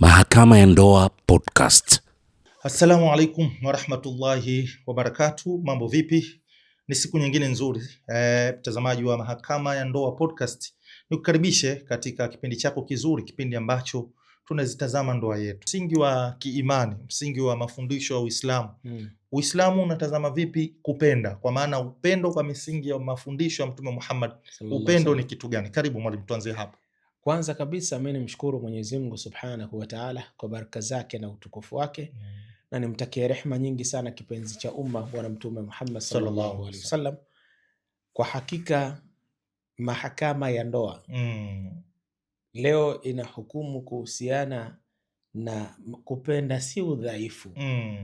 Mahakama ya Ndoa Podcast. Assalamu alaikum warahmatullahi wabarakatuh. Mambo vipi? Ni siku nyingine nzuri mtazamaji wa Mahakama ya Ndoa Podcast, nikukaribishe katika kipindi chako kizuri, kipindi ambacho tunazitazama ndoa yetu, msingi wa kiimani, msingi wa mafundisho ya Uislamu. Uislamu unatazama vipi kupenda, kwa maana upendo kwa misingi ya mafundisho ya Mtume Muhammad. Upendo ni kitu gani? Karibu mwalimu, tuanze hapo. Kwanza kabisa mimi nimshukuru Mwenyezi Mungu Subhanahu wa Ta'ala kwa baraka zake na utukufu wake, na nimtakie rehema nyingi sana kipenzi cha umma Bwana Mtume Muhammad sallallahu alaihi wasallam. Kwa hakika mahakama ya ndoa leo ina hukumu kuhusiana na kupenda si udhaifu,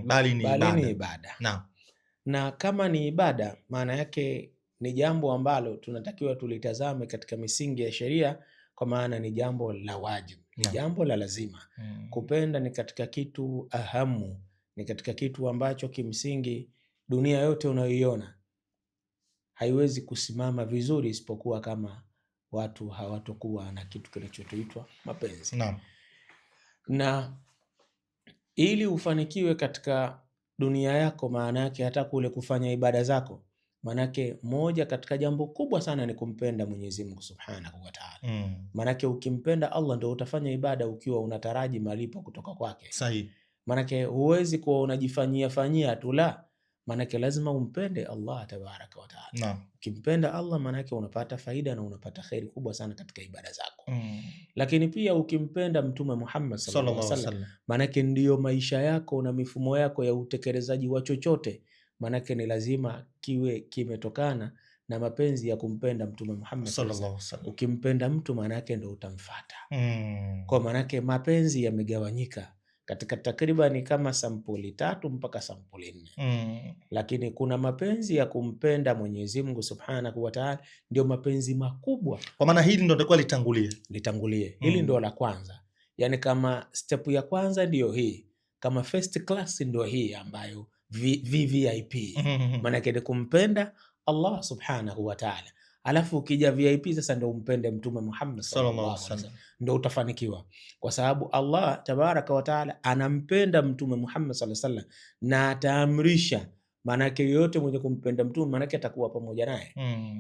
bali ni ibada. Na kama ni ibada, maana yake ni jambo ambalo tunatakiwa tulitazame katika misingi ya sheria, kwa maana ni jambo la wajibu, ni jambo la lazima. Kupenda ni katika kitu ahamu, ni katika kitu ambacho kimsingi dunia yote unayoiona haiwezi kusimama vizuri isipokuwa kama watu hawatokuwa na kitu kinachoitwa mapenzi. Na ili ufanikiwe katika dunia yako, maana yake hata kule kufanya ibada zako, manake moja katika jambo kubwa sana ni kumpenda Mwenyezi Mungu Subhanahu wa Ta'ala. Manake ukimpenda Allah ndio utafanya ibada ukiwa unataraji malipo kutoka kwake. Sahihi. Manake huwezi kuwa unajifanyia tu, la, manake lazima umpende Allah tabaraka wa Ta'ala. Ukimpenda Allah manake unapata faida na unapata khairi kubwa sana katika ibada zako. Lakini pia ukimpenda Mtume Muhammad sallallahu alaihi wasallam, manake ndiyo maisha yako na mifumo yako ya utekelezaji wa chochote, manake ni lazima kiwe kimetokana na mapenzi ya kumpenda Mtume Muhammad sallallahu alaihi wasallam. Ukimpenda mtu manake ndio utamfuata. Kwa manake mapenzi yamegawanyika katika takriban kama sampuli 3 mpaka sampuli 4. Lakini kuna mapenzi ya kumpenda Mwenyezi Mungu Subhanahu wa Ta'ala, ndio mapenzi makubwa. Kwa maana hili ndio litakuwa litangulie. Hili ndio la kwanza. Yani kama step ya kwanza ndio hii, kama first class ndio hii ambayo VIP. Maana yake ni kumpenda Allah Subhanahu wa Ta'ala. Alafu ukija VIP sasa ndio umpende Mtume Muhammad sallallahu alaihi wasallam, ndio utafanikiwa. Kwa sababu Allah tabaraka wa Ta'ala anampenda Mtume Muhammad sallallahu alaihi wasallam na ataamrisha, manake yote mwenye kumpenda Mtume manake atakuwa pamoja naye.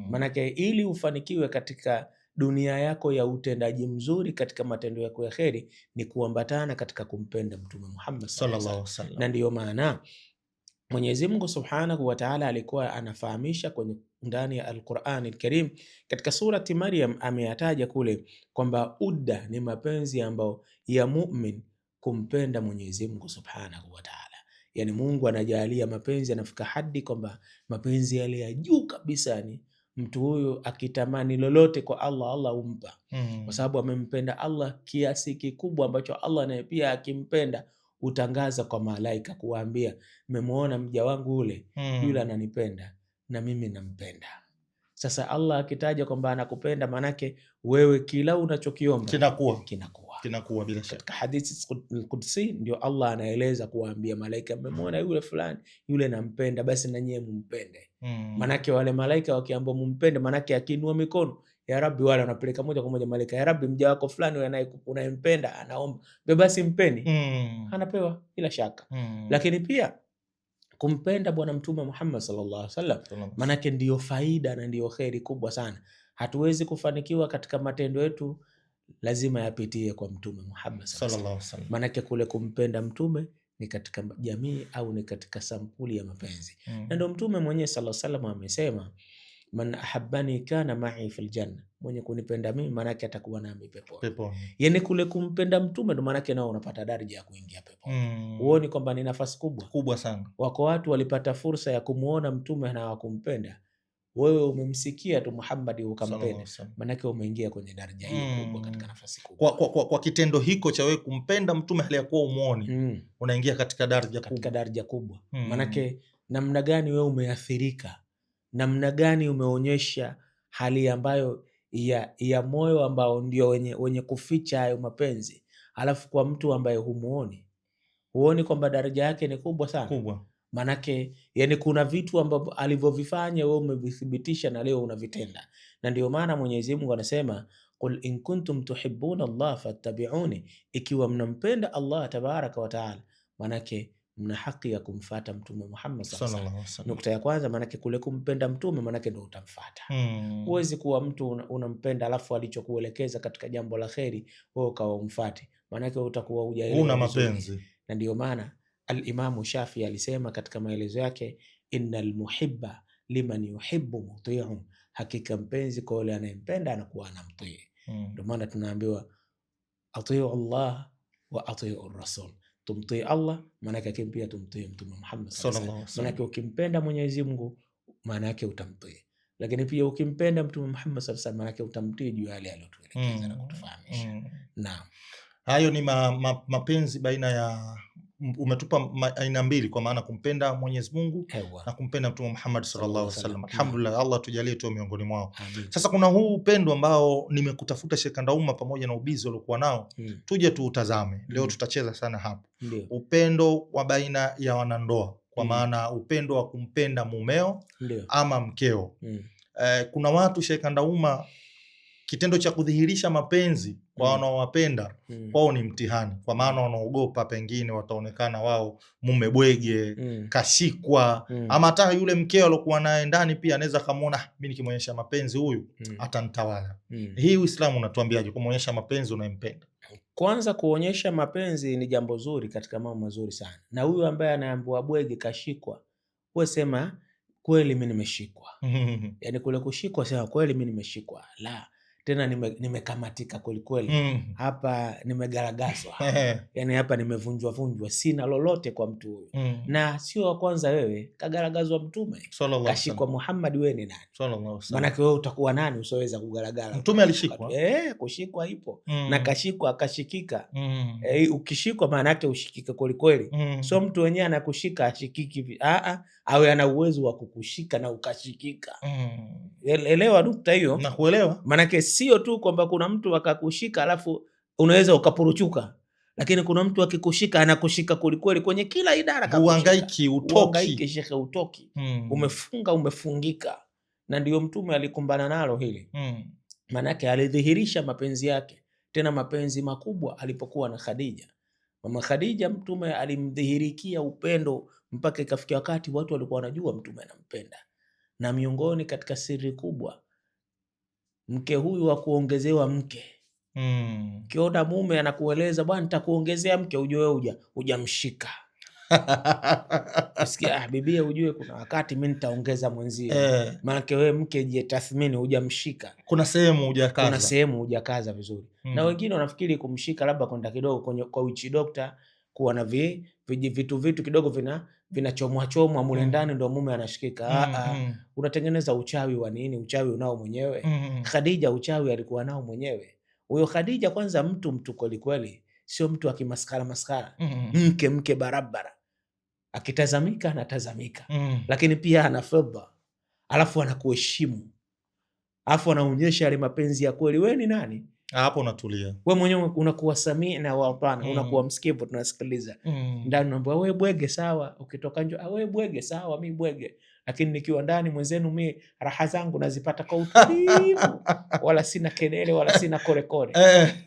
Manake ili ufanikiwe katika dunia yako ya utendaji mzuri katika matendo yako ya kheri ni kuambatana katika kumpenda Mtume Muhammad sallallahu alaihi wasallam. Na ndiyo maana Mwenyezi Mungu Subhanahu wa Ta'ala alikuwa anafahamisha kwenye ndani ya Al-Qur'an Al-Karim katika surati Maryam, ameyataja kule kwamba udda ni mapenzi ambayo ya mu'min kumpenda Mwenyezi Mungu Subhanahu wa Ta'ala. Yani Mungu anajalia mapenzi yanafika hadi kwamba mapenzi yale ya juu kabisa ni mtu huyo akitamani lolote kwa Allah, Allah humpa. Kwa sababu amempenda Allah kiasi kikubwa ambacho Allah naye pia akimpenda utangaza kwa malaika kuwaambia, nimemuona mja wangu yule ananipenda na mimi nampenda. Sasa Allah akitaja kwamba anakupenda, manake wewe kila unachokiomba kinakuwa bila shaka. Katika hadithi al-Qudsi ndio Allah anaeleza kuwaambia malaika, nimemuona yule fulani, yule nampenda, basi na nyie mumpende. Manake wale malaika wakiambiwa mumpende, manake akiinua mikono, ya Rabbi, wale wanapeleka moja kwa moja malaika, ya Rabbi, mja wako fulani unayempenda anaomba, basi mpeni. Anapewa bila shaka. Lakini pia kumpenda Bwana Mtume Muhammad sallallahu alaihi wasallam manake ndiyo faida na ndiyo khairi kubwa sana. Hatuwezi kufanikiwa katika matendo yetu, lazima yapitie kwa Mtume Muhammad sallallahu alaihi wasallam. Manake kule kumpenda mtume ni katika jamii au ni katika sampuli ya mapenzi. Na ndio Mtume mwenyewe sallallahu alaihi wasallam amesema, man ahabbani kana ma'i fil janna, mwenye kunipenda mimi manake atakuwa nami peponi. Yani kule kumpenda mtume ndo manake nao unapata daraja ya kuingia peponi. Uone kwamba ni nafasi kubwa sana. Wako watu walipata fursa ya kumuona mtume na hawakumpenda. Wewe umemsikia tu Muhammad ukampenda, manake umeingia kwenye daraja hiyo kubwa, katika nafasi kubwa. Kwa kitendo hiko cha wewe kumpenda mtume hali ya kuwa umuoni, unaingia katika daraja kubwa. Manake namna gani wewe umeathirika, namna gani umeonyesha hali ambayo ya moyo ambao ndio wenye kuficha hayo mapenzi, alafu kwa mtu ambaye huoni kwamba daraja yake ni kubwa sana. Manake yani kuna vitu ambavyo alivyovifanya wewe umevithibitisha na leo unavitenda. Na ndio maana Mwenyezi Mungu anasema qul in kuntum tuhibbuna Allah fattabi'uni, ikiwa mnampenda Allah tabaraka wa taala, manake mna haki ya kumfuata Mtume Muhammad sallallahu alaihi wasallam. Nukta ya kwanza, manake kule kumpenda mtume manake ndio utamfuata. Huwezi kuwa mtu unampenda alafu alichokuelekeza katika jambo la kheri wewe ukawa umfuate, manake utakuwa hujaelewa, una mapenzi. Na ndio maana al-Imam Shafi alisema katika maelezo yake, innal muhibba liman yuhibbu muti'un, hakika mpenzi kwa yule anayempenda anakuwa anamtii. Ndio maana tunaambiwa atii'u Allah wa atii'u Rasul, tumtii Allah maana yake pia tumtii Mtume Muhammad sallallahu alaihi wasallam. Maana yake ukimpenda Mwenyezi Mungu maana yake utamtii, lakini pia ukimpenda Mtume Muhammad sallallahu alaihi wasallam maana yake utamtii juu yale aliyotuelekeza na kutufahamisha. Naam, hayo ni mapenzi baina ya, umetupa aina mbili, kwa maana kumpenda Mwenyezi Mungu na kumpenda Mtume Muhammad sallallahu alaihi wasallam. Alhamdulillah, Allah tujalie tu miongoni mwao. Sasa kuna huu upendo ambao nimekutafuta Sheikh Kandauma pamoja na ubizi uliokuwa nao, tuje tuutazame leo. Tutacheza sana hapo upendo wa baina ya wanandoa, kwa maana upendo wa kumpenda mumeo ama mkeo. Kuna watu Sheikh Kandauma, kitendo cha kudhihirisha mapenzi kwa wanaowapenda kwao ni mtihani, kwa maana wanaogopa pengine wataonekana wao mume bwege, kashikwa, ama hata yule mkeo aliokuwa naye ndani pia anaweza kumuona, mimi nikimwonyesha mapenzi huyu atanitawala. Hii Uislamu unatuambiaje kumwonyesha mapenzi unayempenda? Kwanza, kuonyesha mapenzi ni jambo zuri, katika mambo mazuri sana. Na huyu ambaye anaambiwa bwege, kashikwa, wewe sema kweli mimi nimeshikwa. Yani kule kushikwa, sema kweli mimi nimeshikwa. La, tena nimekamatika kweli kweli. Hapa nimegaragazwa. Yani hapa nimevunjwa, sina lolote kwa mtu huyo. Na sio wa kwanza wewe, kagaragazwa Mtume, kashikwa Muhammad, wewe ni nani? Maana wewe utakuwa nani usoweza kugaragara? Mtume alishikwa. Kushikwa ipo. Na kashikwa akashikika. Ukishikwa maana yake ushikike kweli kweli. Sio mtu wenyewe anakushika ashikiki. Awe ana uwezo wa kukushika na ukashikika. Elewa nukta hiyo. Na kuelewa. Maana sio tu kwamba kuna mtu akakushika alafu unaweza ukapuruchuka, lakini kuna mtu akikushika anakushika kweli kwenye kila idara. Uhangaiki, utoki shekhe, utoki. Umefunga, umefungika. Na ndio Mtume alikumbana nalo hili. Maana yake alidhihirisha mapenzi yake, tena mapenzi makubwa alipokuwa na Khadija. Mama Khadija, Mtume alimdhihirikia upendo mpaka ikafikia wakati watu walikuwa wanajua Mtume anampenda. Na miongoni katika siri kubwa, mke huyu wa kuongezewa mke. Kiona mume anakueleza bwana nitakuongezea mke, ujue wewe hujamshika. Usikia bibia, ujue kuna wakati mimi nitaongeza mwenzio. Maana wewe mke jitathmini, hujamshika. Kuna sehemu hujakaza vizuri. Na wengine wanafikiri kumshika labda kwenda kidogo kwa witch doctor, kuwa na vitu kidogo vinachomwa mule ndani ndio mume anashikika. Unatengeneza uchawi wa nini? Uchawi unao mwenyewe. Khadija uchawi alikuwa nao mwenyewe. Huyo Khadija kwanza mtu kweli kweli, sio mtu akimaskara. Mke barabara. Akitazamika anatazamika. Lakini pia ana fedha. Alafu anakuheshimu. Alafu anaonyesha yale mapenzi ya kweli. Wewe ni nani? Hapo unatulia. Wewe mwenyewe unakuwa samii na wapana, unakuwa msikivu, tunasikiliza. Ndani unaambia wewe bwege sawa, ukitoka nje wewe bwege sawa, mimi bwege. Lakini nikiwa ndani mwenzenu, mimi raha zangu nazipata kwa utulivu. Wala sina kelele wala sina korekore.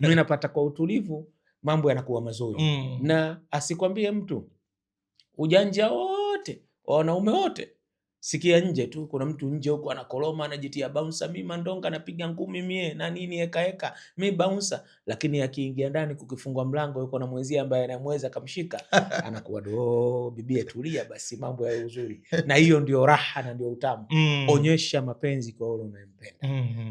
Mimi napata kwa utulivu, mambo yanakuwa mazuri. Na asikwambie mtu ujanja wote, wanaume wote. Sikia nje tu, kuna mtu nje huko anakoloma, anajitia bouncer, mimi mandonga anapiga ngumi mie na nini eka mimi bouncer, lakini akiingia ndani kukifungwa mlango yuko na mwenzie ambaye anamweza kamshika, anakuwa bibie tulia basi, mambo ya uzuri. Na hiyo ndio raha na ndio utamu. Onyesha mapenzi kwa yule unayempenda.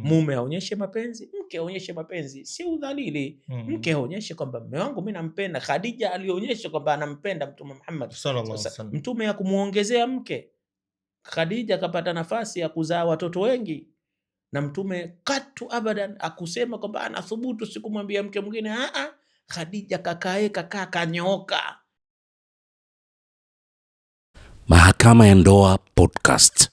Mume aonyeshe mapenzi, mke aonyeshe mapenzi, si udhalili. Mke aonyeshe kwamba mume wangu mimi nampenda. Khadija alionyesha kwamba anampenda Mtume Muhammad sallallahu alaihi wasallam. Mtume ya kumuongezea mke. Khadija kapata nafasi ya kuzaa watoto wengi, na Mtume katu abadan akusema kwamba anathubutu sikumwambia mke mwingine. Khadija kakaa kanyoka. Mahakama ya Ndoa Podcast.